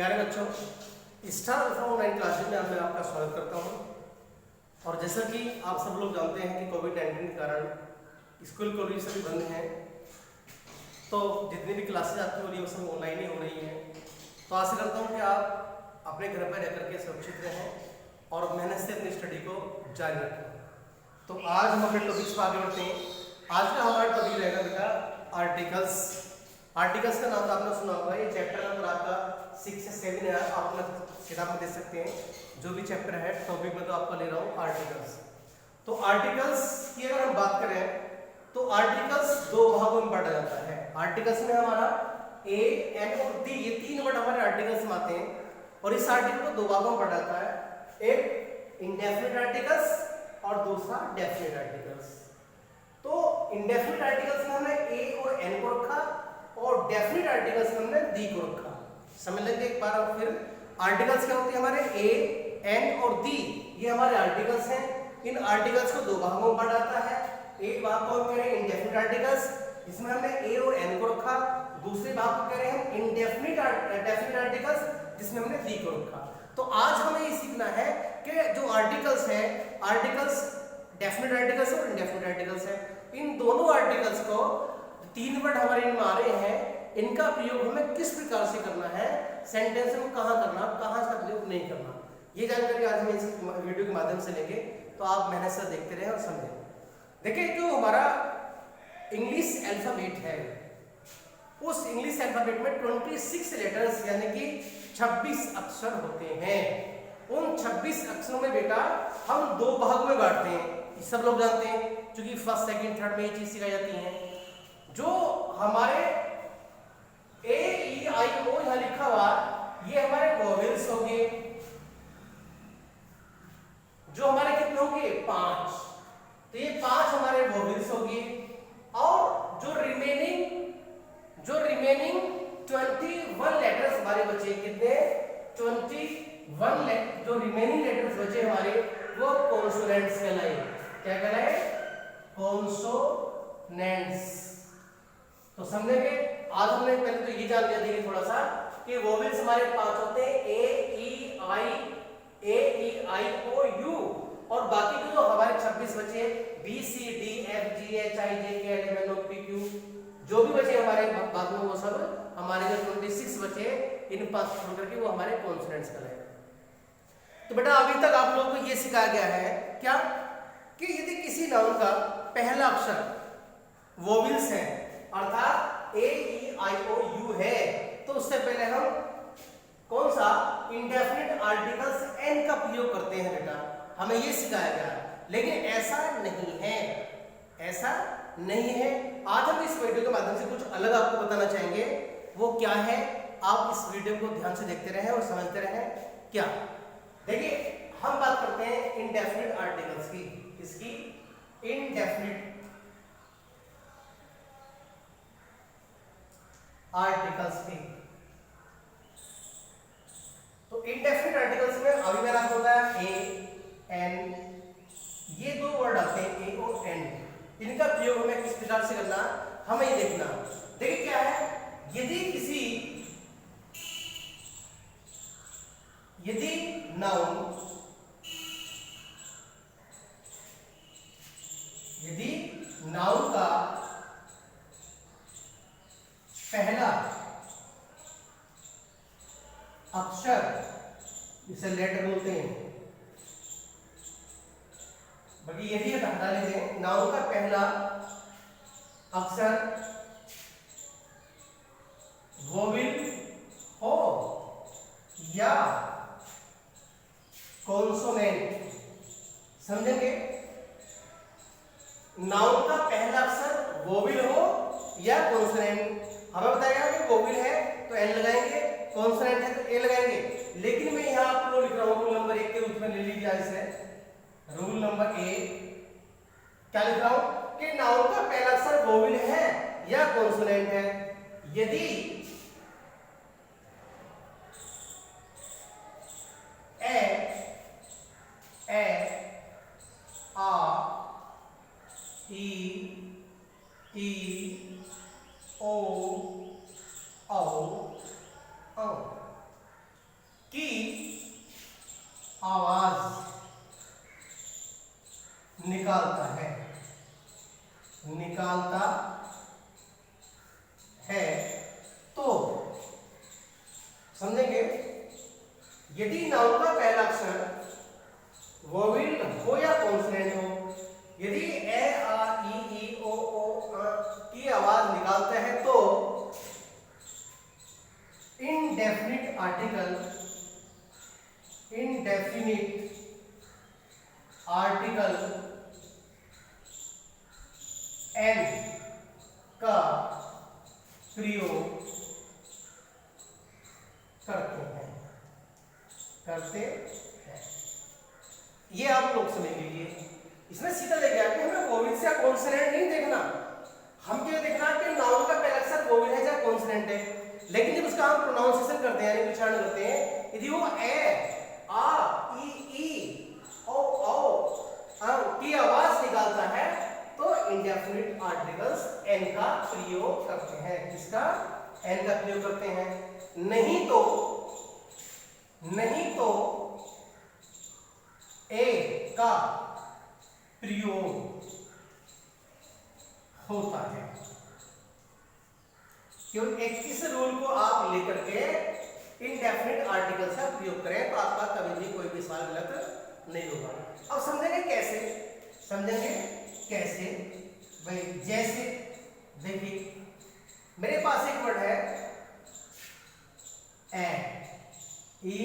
प्यारे बच्चों, star alpha online classes में मैं आपका स्वागत करता हूं। और जैसा कि आप सब लोग जानते हैं कि कोविड-19 के कारण स्कूल कॉलेज सभी बंद हैं, तो जितनी भी क्लासेज आपकी हो रही है वो सब ऑनलाइन ही हो रही हैं। तो आशा करता हूं कि आप अपने घर पर रह करके सुरक्षित रहें और मेहनत से अपनी स्टडी को जारी रखें। तो आज हम अपने टॉपिक्स पर आगे बढ़ते हैं। आज का हमारा टॉपिक रहेगा बेटा आर्टिकल्स। आर्टिकल्स का नाम तो आपने सुना होगा। ये चैप्टर नंबर आपका 6 से 7 है। आप अपना किताब में देख सकते हैं। जो भी चैप्टर है टॉपिक में तो आपका ले रहा हूँ आर्टिकल्स। तो आर्टिकल्स की अगर हम बात करें तो आर्टिकल्स दो भागों में बांटा जाता है। आर्टिकल्स में हमारा ए, एन और डी, ये तीन वर्ड हमारे आर्टिकल्स में आते हैं। और इस आर्टिकल को दो भागों में बांटा जाता है, एक इंडेफिनिट आर्टिकल्स और दूसरा डेफिनिट आर्टिकल्स। तो इंडेफिनिट आर्टिकल्स में हमने ए और एन को रखा और डेफिनिट आर्टिकल्स में हमने दी को रखा। समझ लेंगे एक बार और फिर। आर्टिकल्स क्या होते हैं हमारे ए, एन और दी, ये हमारे आर्टिकल्स हैं। इन आर्टिकल्स को दो भागों में बांटा जाता है। एक भाग को हम कह रहे हैं इंडेफिनिट आर्टिकल्स, जिसमें हमने ए और एन को रखा। दूसरे भाग को कह रहे हैं इंडेफिनिट डेफिनिट आर्टिकल्स, जिसमें हमने दी को रखा। तो आज हमें ये सीखना है कि जो आर्टिकल्स हैं, आर्टिकल्स डेफिनिट आर्टिकल्स और इंडेफिनिट आर्टिकल्स हैं, इन दोनों आर्टिकल्स को तीन वर्ड हमारे इनमें आ रहे हैं, इनका प्रयोग हमें किस प्रकार से करना है, सेंटेंस में कहां करना, कहां इसका प्रयोग नहीं करना, ये जानकारी आज हम इस वीडियो के माध्यम से लेंगे। तो आप मेहनत से देखते रहें और समझें। देखिए, जो हमारा इंग्लिश अल्फाबेट है, उस इंग्लिश अल्फाबेट में 26 लेटर्स यानी कि 26 अक्षर होते हैं। उन 26 अक्षरों में बेटा हम दो भाग में बांटते हैं। सब लोग जानते हैं, क्योंकि फर्स्ट सेकंड थर्ड में ये चीज सिखाई जाती है। जो हमारे ए, ई, आई, ओ यहां लिखा हुआ, ये हमारे वोवेल्स होंगे। जो हमारे कितने होंगे? 5। तो ये 5 हमारे वोवेल्स होंगे। और जो रिमेनिंग 21 लेटर्स हमारे बचे, कितने? 21 जो रिमेनिंग लेटर्स बचे हमारे, वो कॉन्सोनेंट्स कहलाए। क्या कहलाए? कॉन्सोनेंट्स। तो समझेंगे। आज हमने पहले तो ये जान लिया, देखिए थोड़ा सा, कि वोवेल्स हमारे 5 होते हैं, ए, ई, आई, ओ, यू। और बाकी जो हमारे 26 बचे, बी, सी, डी, एफ, जी, एच, आई, जे, के, एल, एम, एन, ओ, पी, क्यू, जो भी बचे हमारे बाद में, वो सब हमारे जो 26 बचे, इन 5 छोड़ करके वो हमारे कॉन्सोनेंट्स कहलाए। तो बेटा अभी तक आप लोगों को ये सिखाया गया है क्या, कि यदि किसी नाउन का पहला अक्षर वोवेल्स है, अर्थात ए, ई, आई, ओ, यू है, तो उससे पहले हम कौन सा इंडेफिनिट आर्टिकल्स एन का प्रयोग करते हैं बेटा, हमें ये सिखाया गया। लेकिन ऐसा नहीं है, ऐसा नहीं है। आज हम इस वीडियो के माध्यम से कुछ अलग आपको बताना चाहेंगे। वो क्या है, आप इस वीडियो को ध्यान से देखते रहें और समझते रहें। क्या? देखिए, हम बात करते हैं इंडेफिनिट आर्टिकल्स की। किसकी? इंडेफिनिट आर्टिकल्स की। तो इंडेफिनिट आर्टिकल्स में अभी मैंने आपको बताया ए, एन, ये दो वर्ड आते हैं, ए और एन। इनका प्रयोग हमें किस प्रकार से करना, हमें ये देखना। देखिए क्या है, यदि नाउन का पहला अक्षर, इसे लेटर बोलते हैं, बाकी यदि हटा लीजिए, नाउन का पहला अक्षर वोवेल हो या कॉन्सोनेंट, समझेंगे? नाउन का पहला अक्षर वोवेल हो या कॉन्सोनेंट। हमें बताया गया कि वोवेल है तो एन लगाएंगे, कॉन्सोनेंट है तो ए लगाएंगे। लेकिन मैं यहां आपको लिख रहा हूं रूल नंबर 1 के रूप में ले लीजिए इसे। रूल नंबर 1 क्या लिख रहा हूं, कि नाउन का पहला अक्षर वोवेल है या कॉन्सोनेंट है। यदि आ, ई, ओ, औ, है तो समझेंगे, यदि नाउन का पहला अक्षर वोवेल हो या कॉन्सोनेंट हो, यदि ए आ ई ओ की आवाज निकालता है तो इनडेफिनिट आर्टिकल एन का प्रयोग करते हैं। ये आप लोग समझ लीजिए। इसमें सीधा देख गया कि हमें वोवेल से कॉन्सोनेंट नहीं देखना, हम क्या देखना कि नाउन का पहला अक्षर वोवेल है या कॉन्सोनेंट है। लेकिन जब उसका हम प्रोनाउंसिएशन करते हैं यानी उच्चारण करते हैं, यदि वो ए आ ई ओ की आवाज निकालता है तो इंडेफिनिट आर्टिकल्स एन का प्रयोग करते हैं। किसका? एन का प्रयोग करते हैं। नहीं तो ए का प्रयोग होता है। क्योंकि इस रूल को आप लेकर के इनडेफिनिट आर्टिकल्स का प्रयोग करें तो आपका कभी भी कोई भी सवाल गलत नहीं होगा। अब समझेंगे कैसे भाई, जैसे देखिए मेरे पास एक वर्ड है एग, E-G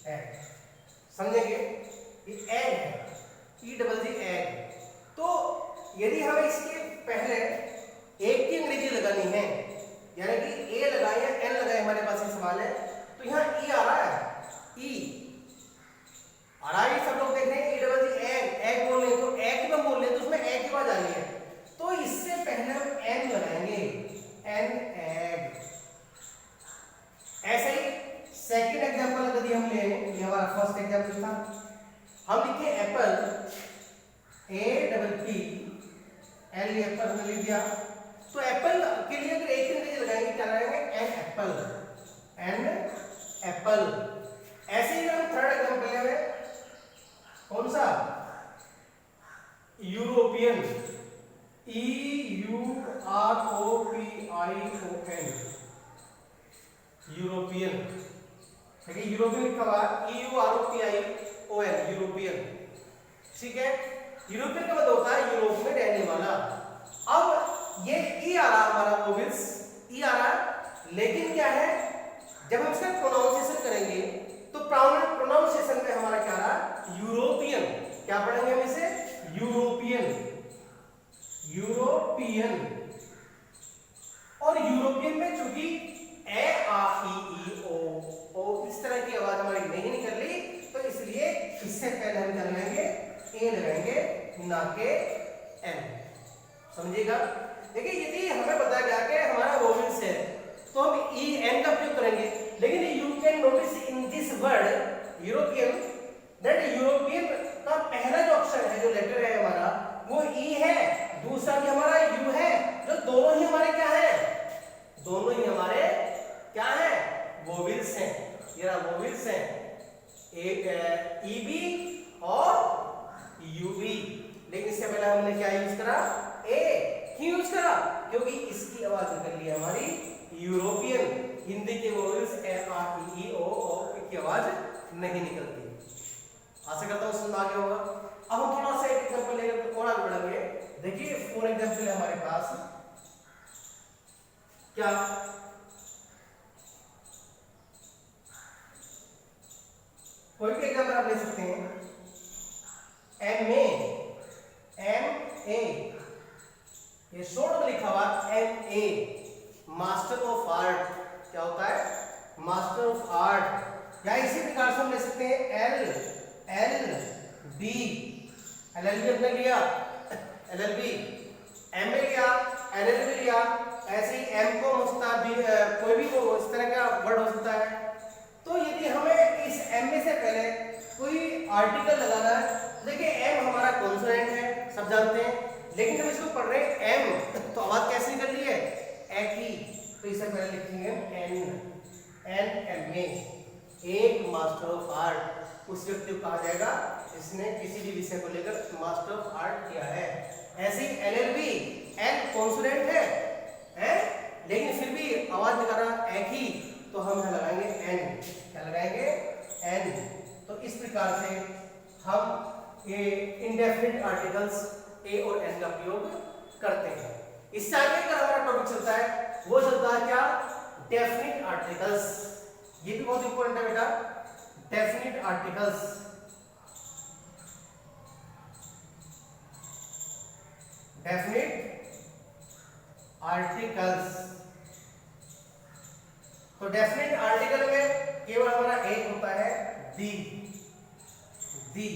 एग, समझेंगे ये एग है, E-G एग। तो यदि हमें इसके पहले एक की अंग्रेजी लगानी है, यानी कि ए लगाए या एन लगाए, हमारे पास ये सवाल है, तो यहाँ ई आ रहा है, ई आ रहा है, सब लोग देख रहे हैं E-G एग बोल रहे हैं, तो एग में बोल रहे हैं तो उसमें एग की आवाज आ रही है, तो इससे पहले हम एन लगाएंगे, एन एग। ऐसे ही सेकंड एग्जांपल यदि हम ले, ये हमारा फर्स्ट एग्जांपल था, हम लिखे एप्पल, A-P-P-L एप्पल हमने लिख दिया। तो एप्पल के लिए अगर एक अंग्रेजी लगाएंगे क्या लगाएंगे? An apple. ऐसे ही हम थर्ड एग्जांपल ले रहे हैं, कौन सा? European, E-U-R-O-P-I-O-N, European. देखिए यूरोपियन लिखा हुआ है, E-U-R-O-P-I-O-N, यूरोपियन। ठीक है, यूरोपियन का मतलब होता है यूरोप में रहने वाला। अब ये ई आ रहा हमारा वोवेल्स, ई आ रहा है, लेकिन क्या है जब हम इसका प्रोनाउंसिएशन करेंगे तो प्रोनाउंसिएशन में हमारा क्या आ रहा? यूरोपियन। क्या पढ़ेंगे हम इसे? यूरोपियन। और यूरोपियन में चूंकि ए आ ई ओ इस तरह की आवाज हमारी नहीं निकल ली, तो इसलिए इससे पहले हम क्या लगाएंगे? ए लगाएंगे, ना के एन। समझिएगा। देखिए यदि हमें बताया गया कि हमारा वोवेल्स है तो हम ई एन का प्रयोग करेंगे, लेकिन you can notice in this word European that European का पहला जो अक्षर है, जो लेटर है हमारा, वो ई है, दूसरा भी हमारा यू है, जो दोनों ही हमारे क्या है? दोनों ही हमारे क्या है? वोवेल्स हैं। ये रहा वोवेल्स हैं, एक ई बी और यू बी। लेकिन इससे पहले हमने क्या यूज करा? ए। क्यों यूज करा? क्योंकि इसकी आवाज निकल रही है हमारी यूरोपियन। हिंदी के वोवेल्स ए आ ई ओ की आवाज नहीं निकलती। आशा करता हूं समझ आ गया होगा। अब हम थोड़ा सा एक एग्जांपल लेकर और आगे बढ़ेंगे। देखिए फॉर एग्जांपल हमारे पास क्या, कोई भी एग्जांपल आप ले सकते हैं। एम ए, ये शॉर्ट में लिखा हुआ MA, मास्टर ऑफ आर्ट। क्या होता है? Master of art. या इसी प्रकार से हम ले सकते हैं LLB, हमने लिया LLB, MA लिया, LLB लिया। ऐसे ही M को हो सकता है, कोई भी इस तरह का वर्ड हो सकता है। तो यदि हमें इस MA से पहले कोई आर्टिकल लगाना है, देखिए M हमारा कॉन्सोनेंट है, सब जानते हैं, लेकिन जब इसको पढ़ रहे हैं M तो आवाज कैसे निकल रही है? ए की। तो इसे पहले लिखेंगे NMA, एक मास्टर ऑफ आर्ट। उस व्यक्ति को कहा जाएगा इसने किसी भी विषय को लेकर मास्टर ऑफ आर्ट किया है। ऐसे ही LLB, L कॉन्सोनेंट है, आवाज निकालना एक ही, तो हम यहाँ लगाएंगे एन। क्या लगाएंगे? एन। तो इस प्रकार से हम ये इंडेफिनिट आर्टिकल्स ए और एन का प्रयोग करते हैं। इससे आगे का हमारा टॉपिक चलता है, वो चलता है क्या? Definite articles. ये भी बहुत इंपॉर्टेंट है बेटा, डेफिनिट आर्टिकल्स। Definite articles. तो डेफिनिट आर्टिकल में केवल हमारा एक होता है दी। दी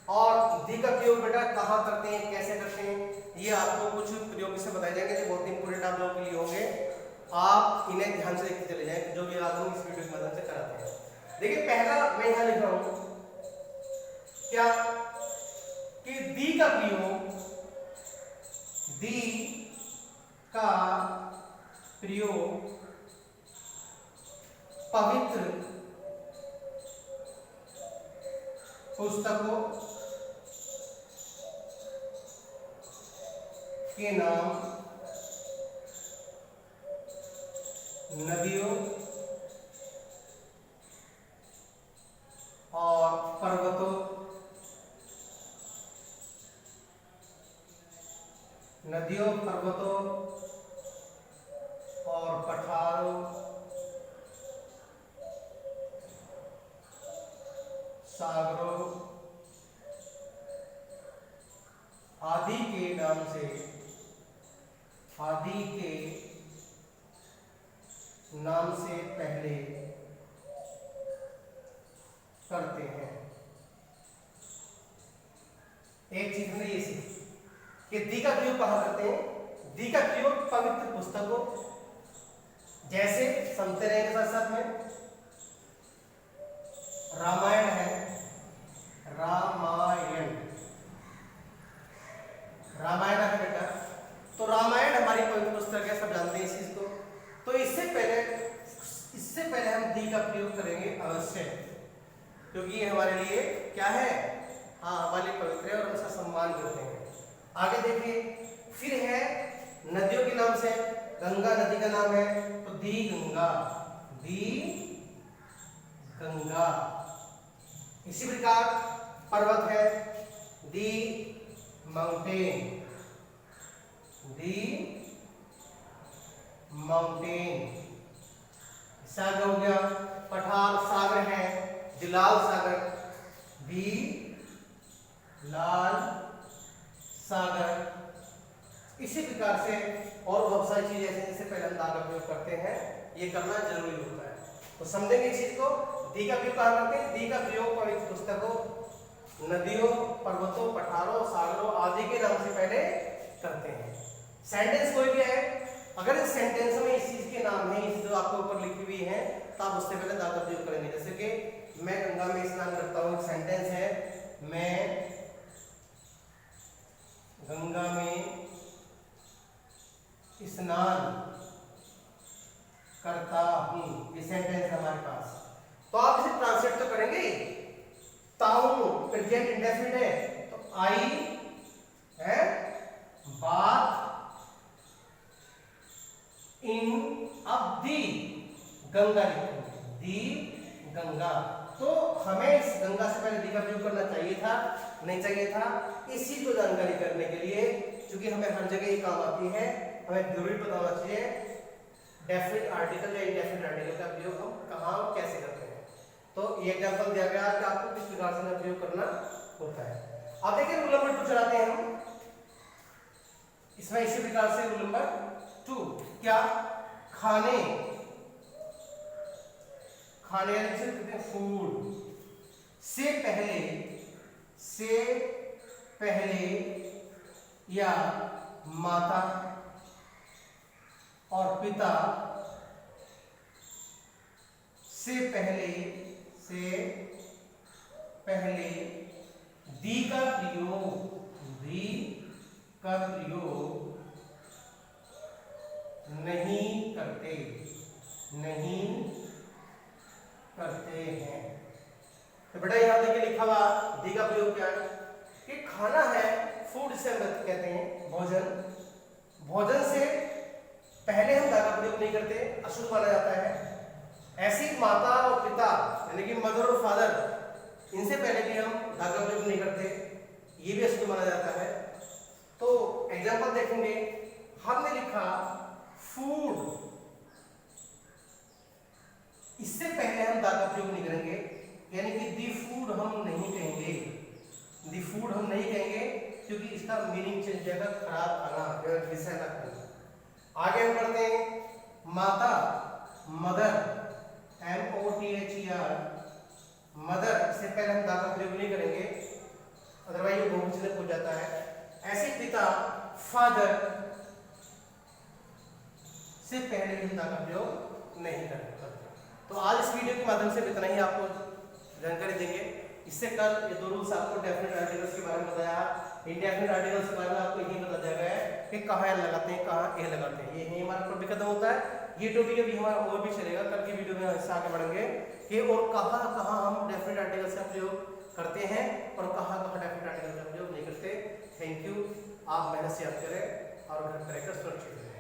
और दी का प्रयोग बेटा कहाँ करते हैं, कैसे करते हैं, ये आपको कुछ प्रयोग से बताए जाएंगे जो बहुत इंपॉर्टेंट आप लोगों के लिए होंगे। आप इन्हें ध्यान से देखते चले जाएं, जो भी आज हम इस वीडियो की मदद से कराते हैं। देखिए पहला मैं यहाँ लिख रहा हूं क्या कि दी का प्रयोग, दी का प्रयोग पवित्र पुस्तकों के नाम, नदियों और पर्वतों, नदियों, पर्वतों और पठारों, सागरों आदि के नाम से, आदि के नाम से पहले करते हैं। एक चीज में ये सीख कि दी का प्रयोग कहाँ करते हैं? दी का प्रयोग पवित्र पुस्तकों, जैसे समझते रहेंगे साथ साथ में, रामायण है, रामायण, रामायण है बेटा, तो रामायण हमारी पवित्र पुस्तक है, सब जानते हैं इस चीज को। तो इससे पहले हम दी का प्रयोग करेंगे अवश्य, क्योंकि ये हमारे लिए क्या है? हाँ, हमारे लिए पवित्र है और उसका सम्मान करते हैं। आगे देखिए, फिर है नदियों के नाम से, गंगा नदी का नाम है, तो दी गंगा, दी गंगा। इसी प्रकार पर्वत है, दी माउंटेन, दी माउंटेन। सागर हो गया, पठार, सागर है, दिलाल सागर, दी लाल सागर। इसी प्रकार से और बहुत सारी चीजें ऐसी जिससे पहले हम दा का प्रयोग करते हैं, ये करना जरूरी होता है। तो समझेंगे इस चीज को। दी का प्रयोग कहाँ करते हैं? दी का प्रयोग पवित्र पुस्तकों, नदियों, पर्वतों, पठारों, सागरों आदि के नाम से पहले करते हैं। सेंटेंस कोई भी है, अगर इस सेंटेंस में इस चीज के नाम है, इस जो आपके ऊपर लिखी हुई है, तो आप उससे पहले दा का प्रयोग करेंगे। जैसे कि मैं गंगा में स्नान करता हूँ, एक सेंटेंस है, मैं गंगा में स्नान करता हूं, ये सेंटेंस है हमारे पास। तो आप इसे ट्रांसलेट तो करेंगे, ताऊ प्रेजेंट इंडेफिनिट है, तो आई है बात इन, अब दी गंगा लिखेंगे, दी गंगा। तो हमें इस गंगा से पहले दी का प्रयोग करना चाहिए था, नहीं चाहिए था? इस चीज को जानकारी करने के लिए, क्योंकि हमें हर जगह ये काम आती है, हमें जरूरी पता होना चाहिए डेफिनिट आर्टिकल या इंडेफिनिट आर्टिकल का प्रयोग हम कहाँ और कैसे करते हैं। तो ये एग्जांपल दिया गया कि आपको किस प्रकार से प्रयोग करना होता है। अब देखिए रूल नंबर 2 चलाते हैं हम इसमें। इसी प्रकार से रूल नंबर 2 क्या? खाने, खाने यानी जिसे कहते हैं फूड, से पहले या माता और पिता से पहले दी का प्रयोग नहीं करते हैं। तो बेटा यहां देखिए लिखा हुआ दी का प्रयोग क्या है कि खाना है, फूड से हम कहते हैं भोजन, भोजन से पहले हम दा का प्रयोग नहीं करते, अशुद्ध माना जाता है। ऐसी माता और पिता यानी कि मदर और फादर, इनसे पहले भी हम दा का प्रयोग नहीं करते, ये भी अशुद्ध माना जाता है। तो एग्जांपल देखेंगे, हमने लिखा फूड, इससे पहले हम दा का प्रयोग नहीं करेंगे, यानी कि दी फूड हम नहीं कहेंगे, दी फूड हम नहीं कहेंगे, क्योंकि इसका मीनिंग चेंज जाएगा, खराब खाना, विषय का खाना। आगे हम पढ़ते हैं माता, मदर, MOTHER, मदर से पहले हम दा का प्रयोग नहीं करेंगे, अदरवाइज ये बहुवचन हो जाता है। ऐसे पिता, फादर से पहले हम दा का प्रयोग नहीं करेंगे। तो आज इस वीडियो के माध्यम से इतना ही आपको जानकारी देंगे। इससे कल ये दो रूल्स आपको डेफिनेट आर्टिकल्स के बारे में बताया, इंडेफिनेट आर्टिकल्स के बारे में आपको यही बता दिया गया है कि कहाँ एल लगाते हैं, कहाँ ए लगाते हैं। ये हमारा टॉपिक खत्म होता है। ये टॉपिक अभी हमारा और भी चलेगा, कल की वीडियो में इससे आगे बढ़ेंगे कि और कहाँ कहाँ हम डेफिनेट आर्टिकल्स का प्रयोग करते हैं और कहाँ कहाँ डेफिनेट आर्टिकल का प्रयोग नहीं करते। Thank you. आप मेहनत से याद करें और घर पर रहकर सुरक्षित रहें।